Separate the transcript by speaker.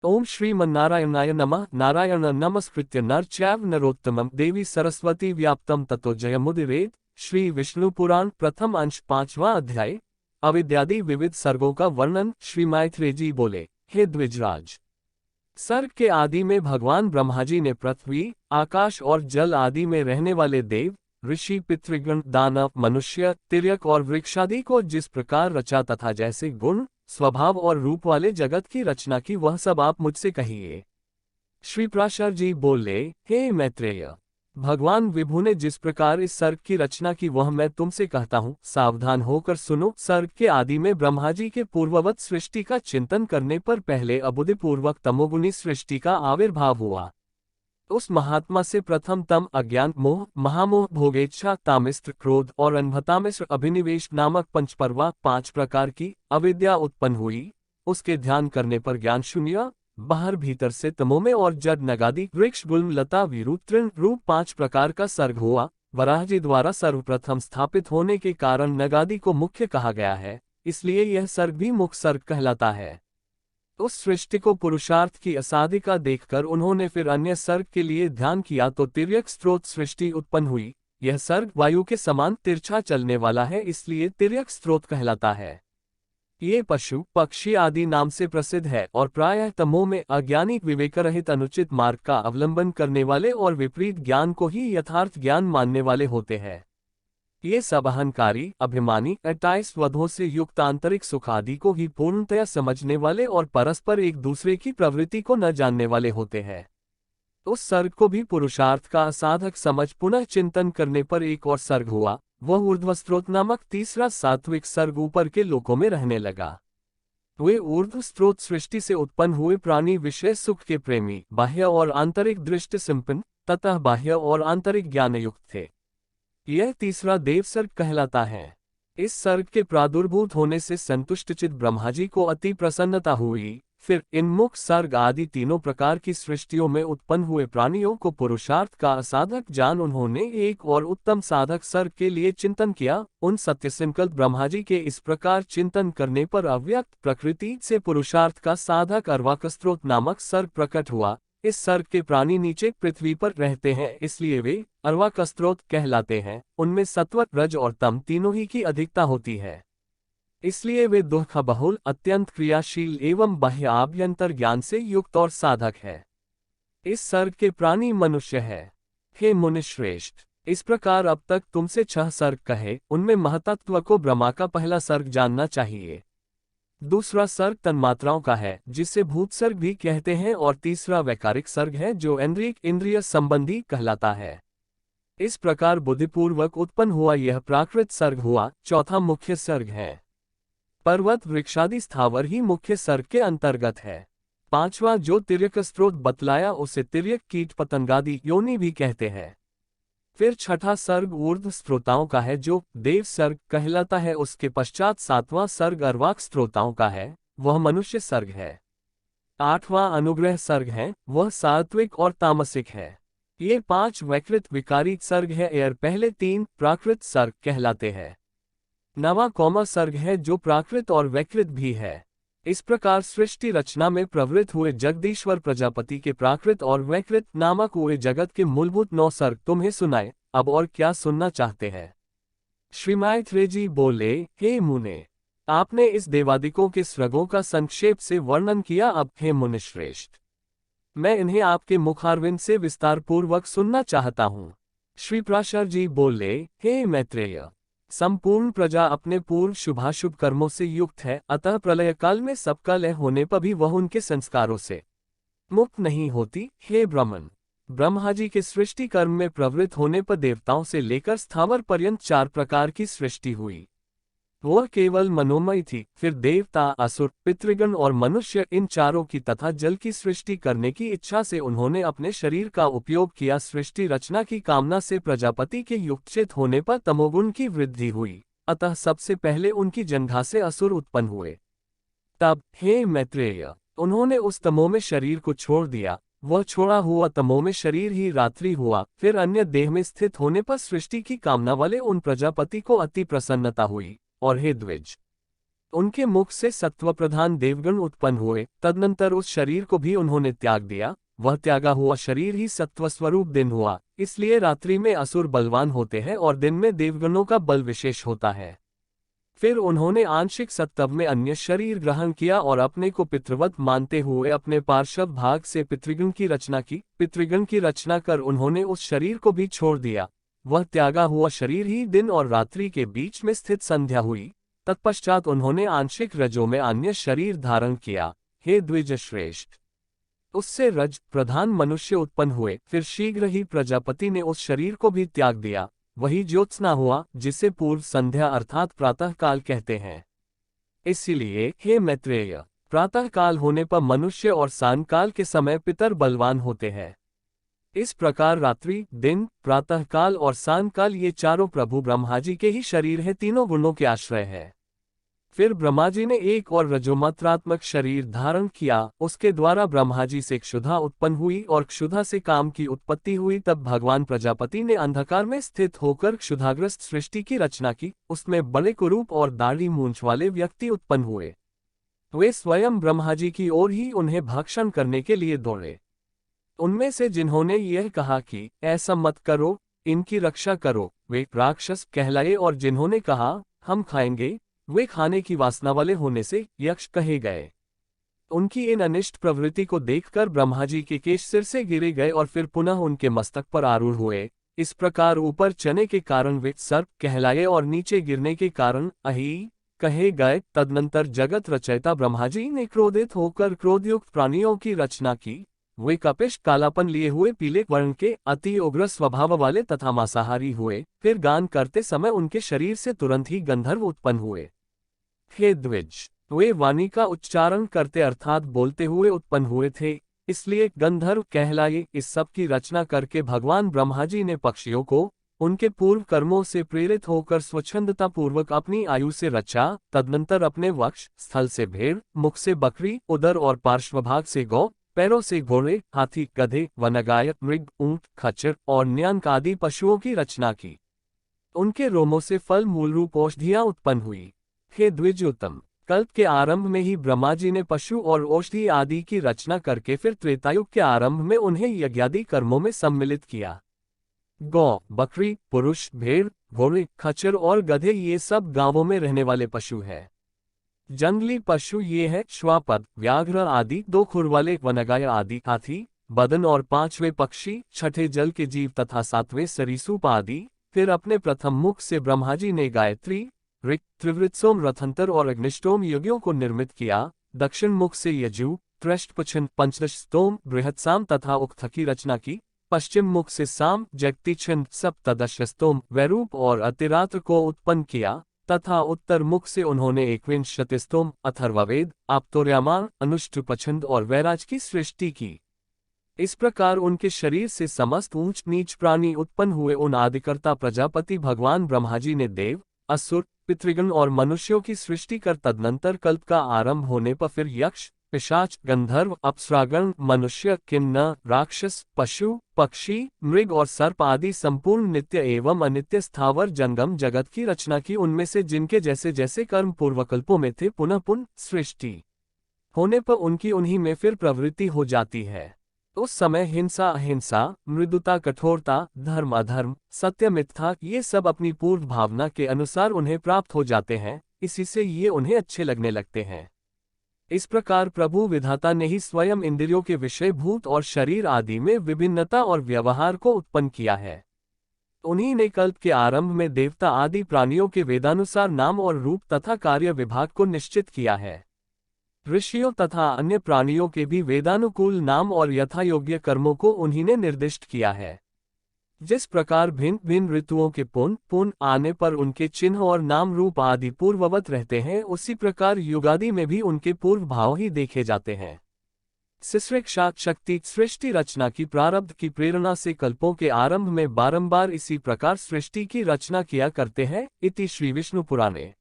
Speaker 1: ओम श्रीमन्नारायणाय नमः। नारायण नमस्कृत्य नर चैव नरोत्तमं देवी सरस्वती व्याप्तम ततो जयमुदीरयेत्। श्री विष्णु पुराण प्रथम अंश 5वां अध्याय। अविद्यादि विविध सर्गों का वर्णन। श्री मैत्रेय जी बोले, हे द्विजराज, सर्ग के आदि में भगवान ब्रह्मा जी ने पृथ्वी, आकाश और जल आदि में रहने वाले देव, ऋषि, पितृगण, दानव, मनुष्य, तिर्यक और वृक्षादि को जिस प्रकार रचा तथा जैसे गुण, स्वभाव और रूप वाले जगत की रचना की वह सब आप मुझसे कहिए। श्री पराशर जी बोले, हे मैत्रेय, भगवान विभु ने जिस प्रकार इस सर्ग की रचना की वह मैं तुमसे कहता हूँ, सावधान होकर सुनो। सर्ग के आदि में ब्रह्मा जी के पूर्ववत सृष्टि का चिंतन करने पर पहले अबुद्धिपूर्वक तमोगुनी सृष्टि का आविर्भाव हुआ। उस महात्मा से प्रथम तम अज्ञान, मोह, महामोह, भोगेच्छा, तामिस्त्र, क्रोध और अनभतामिस्त्र अभिनिवेश नामक पंचपर्वा 5 प्रकार की अविद्या उत्पन्न हुई। उसके ध्यान करने पर ज्ञान शून्य, बाहर भीतर से तमोमय और जड़, नगादि, वृक्ष, गुल्म, लता, वीरु, तृण रूप 5 प्रकार का सर्ग हुआ। वराह जी द्वारा सर्वप्रथम स्थापित होने के कारण नगादि को मुख्य कहा गया है, इसलिए यह सर्ग भी मुख्य सर्ग कहलाता है। उस सृष्टि को पुरुषार्थ की असाधिका देखकर उन्होंने फिर अन्य सर्ग के लिए ध्यान किया तो तिर्यक स्त्रोत सृष्टि उत्पन्न हुई। यह सर्ग वायु के समान तिरछा चलने वाला है, इसलिए तिर्यक स्त्रोत कहलाता है। ये पशु, पक्षी आदि नाम से प्रसिद्ध है और प्रायः तमों में अज्ञानी, विवेकरहित, अनुचित मार्ग का अवलंबन करने वाले और विपरीत ज्ञान को ही यथार्थ ज्ञान मानने वाले होते हैं। ये सब अहंकारी, अभिमानी, 28 वधों से युक्त आंतरिक सुख आदि को ही पूर्णतया समझने वाले और परस्पर एक दूसरे की प्रवृत्ति को न जानने वाले होते हैं। उस सर्ग को भी पुरुषार्थ का असाधक समझ पुनः चिंतन करने पर एक और सर्ग हुआ। वह ऊर्ध्वस्त्रोत नामक तीसरा सात्विक सर्ग ऊपर के लोकों में रहने लगा। वे ऊर्ध्व स्त्रोत सृष्टि से उत्पन्न हुए प्राणी विषय सुख के प्रेमी, बाह्य और आंतरिक दृष्टि संपन्न तथा बाह्य और आंतरिक ज्ञान युक्त थे। यह तीसरा देव सर्ग कहलाता है। इस सर्ग के प्रादुर्भूत होने से संतुष्टचित्त ब्रह्मा जी को अति प्रसन्नता हुई। फिर इन मुख सर्ग आदि तीनों प्रकार की सृष्टियों में उत्पन्न हुए प्राणियों को पुरुषार्थ का असाधक जान उन्होंने एक और उत्तम साधक सर्ग के लिए चिंतन किया। उन सत्य संकल्प ब्रह्मा जी के इस प्रकार चिंतन करने पर अव्यक्त प्रकृति से पुरुषार्थ का साधक अर्वाकस्त्रोत नामक सर्ग प्रकट हुआ। इस सर्ग के प्राणी नीचे पृथ्वी पर रहते हैं, इसलिए वे अर्वाकस्त्रोत कहलाते हैं। उनमें सत्व, रज और तम तीनों ही की अधिकता होती है, इसलिए वे दुख बहुल, अत्यंत क्रियाशील एवं बाह्य आभ्यंतर ज्ञान से युक्त और साधक है। इस सर्ग के प्राणी मनुष्य है। हे मुनिश्रेष्ठ, इस प्रकार अब तक तुमसे 6 सर्ग कहे, उनमें महतत्व को ब्रह्मा का पहला सर्ग जानना चाहिए। दूसरा सर्ग तन्मात्राओं का है, जिसे भूत सर्ग भी कहते हैं, और तीसरा वैकारिक सर्ग है जो इंद्रिय संबंधी कहलाता है। इस प्रकार बुद्धिपूर्वक उत्पन्न हुआ यह प्राकृत सर्ग हुआ। चौथा मुख्य सर्ग है। पर्वत, वृक्षादि स्थावर ही मुख्य सर्ग के अंतर्गत है। पांचवा जो तिर्यक स्त्रोत बतलाया उसे तिर्यक, कीट, पतंगादि योनि भी कहते हैं। फिर छठा सर्ग ऊर्ध्व स्त्रोताओं का है जो देव सर्ग कहलाता है। उसके पश्चात 7वां सर्ग अर्वाक स्त्रोताओं का है, वह मनुष्य सर्ग है। 8वां अनुग्रह सर्ग है, वह सात्विक और तामसिक है। ये 5 वैकृत विकारी सर्ग है, और पहले 3 प्राकृत सर्ग कहलाते हैं। 9वां कौमा सर्ग है जो प्राकृत और वैकृत भी है। इस प्रकार सृष्टि रचना में प्रवृत्त हुए जगदीश्वर प्रजापति के प्राकृत और वैकृत नामक हुए जगत के मूलभूत 9 सर्ग तुम्हें सुनाए। अब और क्या सुनना चाहते हैं? श्री मैत्रेय जी बोले, हे मुने, आपने इस देवादिकों के सर्गों का संक्षेप से वर्णन किया। अब हे मुनिश्रेष्ठ, मैं इन्हें आपके मुखारविंद से विस्तार पूर्वक सुनना चाहता हूँ। श्री पराशर जी बोले, हे मैत्रेय, संपूर्ण प्रजा अपने पूर्व शुभाशुभ कर्मों से युक्त है, अतः प्रलय काल में सबका लय होने पर भी वह उनके संस्कारों से मुक्त नहीं होती। हे ब्राह्मण, ब्रह्मा जी के सृष्टि कर्म में प्रवृत्त होने पर देवताओं से लेकर स्थावर पर्यंत 4 प्रकार की सृष्टि हुई। वह केवल मनोमय थी। फिर देवता, असुर, पितृगण और मनुष्य, इन चारों की तथा जल की सृष्टि करने की इच्छा से उन्होंने अपने शरीर का उपयोग किया। सृष्टि रचना की कामना से प्रजापति के युक्तचित होने पर तमोगुण की वृद्धि हुई, अतः सबसे पहले उनकी जंघा से असुर उत्पन्न हुए। तब हे मैत्रेय, उन्होंने उस तमो में शरीर को छोड़ दिया। वह छोड़ा हुआ तमो में शरीर ही रात्रि हुआ। फिर अन्य देह में स्थित होने पर सृष्टि की कामना वाले उन प्रजापति को अति प्रसन्नता हुई। और हे द्विज, उनके मुख से सत्व प्रधान देवगण उत्पन्न हुए, तदनंतर उस शरीर को भी उन्होंने त्याग दिया। वह त्यागा हुआ शरीर ही सत्वस्वरूप दिन हुआ, इसलिए रात्रि में असुर बलवान होते हैं और दिन में देवगणों का बल विशेष होता है। फिर उन्होंने आंशिक सत्व में अन्य शरीर ग्रहण किया और अपने को पितृवत मानते हुए अपने पार्श्व भाग से पितृगण की रचना की। पितृगण की रचना कर उन्होंने उस शरीर को भी छोड़ दिया। वह त्यागा हुआ शरीर ही दिन और रात्रि के बीच में स्थित संध्या हुई। तत्पश्चात उन्होंने आंशिक रजों में अन्य शरीर धारण किया। हे द्विज श्रेष्ठ, उससे रज प्रधान मनुष्य उत्पन्न हुए। फिर शीघ्र ही प्रजापति ने उस शरीर को भी त्याग दिया। वही ज्योत्सना हुआ, जिसे पूर्व संध्या अर्थात प्रातः काल कहते हैं। इसीलिए हे मैत्रेय, प्रातः काल होने पर मनुष्य और सायंकाल के समय पितर बलवान होते हैं। इस प्रकार रात्रि, दिन, प्रातः काल और सायंकाल ये चारों प्रभु ब्रह्माजी के ही शरीर है, तीनों गुणों के आश्रय है। फिर ब्रह्माजी ने एक और रजोमात्रात्मक शरीर धारण किया। उसके द्वारा ब्रह्माजी से क्षुधा उत्पन्न हुई और क्षुधा से काम की उत्पत्ति हुई। तब भगवान प्रजापति ने अंधकार में स्थित होकर क्षुधाग्रस्त सृष्टि की रचना की। उसमें बड़े कुरूप और दाढ़ी मूंछ वाले व्यक्ति उत्पन्न हुए। वे स्वयं ब्रह्माजी की ओर ही उन्हें भक्षण करने के लिए दौड़े। उनमें से जिन्होंने यह कहा कि ऐसा मत करो, इनकी रक्षा करो, वे राक्षस कहलाए, और जिन्होंने कहा हम खाएंगे, वे खाने की वासना वाले होने से यक्ष कहे गए। उनकी इन अनिष्ट प्रवृत्ति को देखकर ब्रह्माजी के केश सिर से गिरे गए और फिर पुनः उनके मस्तक पर आरूढ़ हुए। इस प्रकार ऊपर चने के कारण वे सर्प कहलाए और नीचे गिरने के कारण अहि कहे गए। तदनंतर जगत रचयिता ब्रह्माजी ने क्रोधित होकर क्रोधयुक्त प्राणियों की रचना की। वे कपिश, कालापन लिए हुए, पीले वर्ण के, अति उग्र स्वभाव वाले तथा मांसाहारी हुए। फिर गान करते समय उनके शरीर से तुरंत ही गंधर्व उत्पन्न हुए। हे द्विज, वे वाणी का उच्चारण करते अर्थात बोलते हुए उत्पन्न हुए थे, इसलिए गंधर्व कहलाए। इस सब की रचना करके भगवान ब्रह्माजी ने पक्षियों को उनके पूर्व कर्मों से प्रेरित होकर स्वच्छंदता पूर्वक अपनी आयु से रचा। तदनंतर अपने वक्ष स्थल से भेड़, मुख से बकरी, उदर और पार्श्वभाग से गौ, पैरों से घोड़े, हाथी, गधे, वनगाय, मृग, ऊंट, खच्चर और न्याक आदि पशुओं की रचना की। उनके रोमों से फल मूल रूप औषधियां उत्पन्न हुई। हे द्विजोत्तम, कल्प के आरंभ में ही ब्रह्माजी ने पशु और औषधि आदि की रचना करके फिर त्रेतायुग के आरंभ में उन्हें यज्ञादि कर्मों में सम्मिलित किया। गौ, बकरी, पुरुष, भेड़, घोड़े, खच्चर और गधे ये सब गांवों में रहने वाले पशु हैं। जंगली पशु ये है श्वापद, व्याघ्र आदि, दो खुर वाले वनगाय आदि, हाथी, बदन और पांचवें पक्षी, छठे जल के जीव तथा सातवें सरीसृप आदि। फिर अपने प्रथम मुख से ब्रह्माजी ने गायत्री, ऋक्, त्रिवृत्सोम, रथंतर और अग्निष्टोम यज्ञों को निर्मित किया। दक्षिण मुख से यजु, त्र्यष्टपुच्छन, पंचदश स्तोम, बृहत्साम तथा उक्थ की रचना की। पश्चिम मुख से साम, जगतीछन, सप्तदश स्तोम, वैरूप और अतिरात्र को उत्पन्न किया तथा उत्तर मुख से उन्होंने एकविंशतिस्तोम, अथर्ववेद, आप्तोर्यामान, अनुष्टुपछंद और वैराज की सृष्टि की। इस प्रकार उनके शरीर से समस्त ऊंच नीच प्राणी उत्पन्न हुए। उन आदिकर्ता प्रजापति भगवान ब्रह्माजी ने देव, असुर, पितृगण और मनुष्यों की सृष्टि कर तदनंतर कल्प का आरंभ होने पर फिर यक्ष, पिशाच, गंधर्व, अप्सरागण, मनुष्य, किन्नर, राक्षस, पशु, पक्षी, मृग और सर्प आदि संपूर्ण नित्य एवं अनित्य स्थावर जंगम जगत की रचना की। उनमें से जिनके जैसे जैसे कर्म पूर्वकल्पों में थे, पुनः पुनः सृष्टि होने पर उनकी उन्हीं में फिर प्रवृत्ति हो जाती है। उस समय हिंसा अहिंसा, मृदुता कठोरता, धर्म अधर्म, सत्य मिथ्या ये सब अपनी पूर्व भावना के अनुसार उन्हें प्राप्त हो जाते हैं। इसी से ये उन्हें अच्छे लगने लगते हैं। इस प्रकार प्रभु विधाता ने ही स्वयं इंद्रियों के विषयभूत और शरीर आदि में विभिन्नता और व्यवहार को उत्पन्न किया है। उन्हीं ने कल्प के आरंभ में देवता आदि प्राणियों के वेदानुसार नाम और रूप तथा कार्य विभाग को निश्चित किया है। ऋषियों तथा अन्य प्राणियों के भी वेदानुकूल नाम और यथायोग्य कर्मों को उन्हीं ने निर्दिष्ट किया है। जिस प्रकार भिन्न भिन्न ऋतुओं के पुन आने पर उनके चिन्ह और नाम रूप आदि पूर्ववत रहते हैं, उसी प्रकार युगादि में भी उनके पूर्व भाव ही देखे जाते हैं। सिसृक्षात शक्ति सृष्टि रचना की प्रारब्ध की प्रेरणा से कल्पों के आरंभ में बारंबार इसी प्रकार सृष्टि की रचना किया करते हैं। इति श्री विष्णु पुराणे।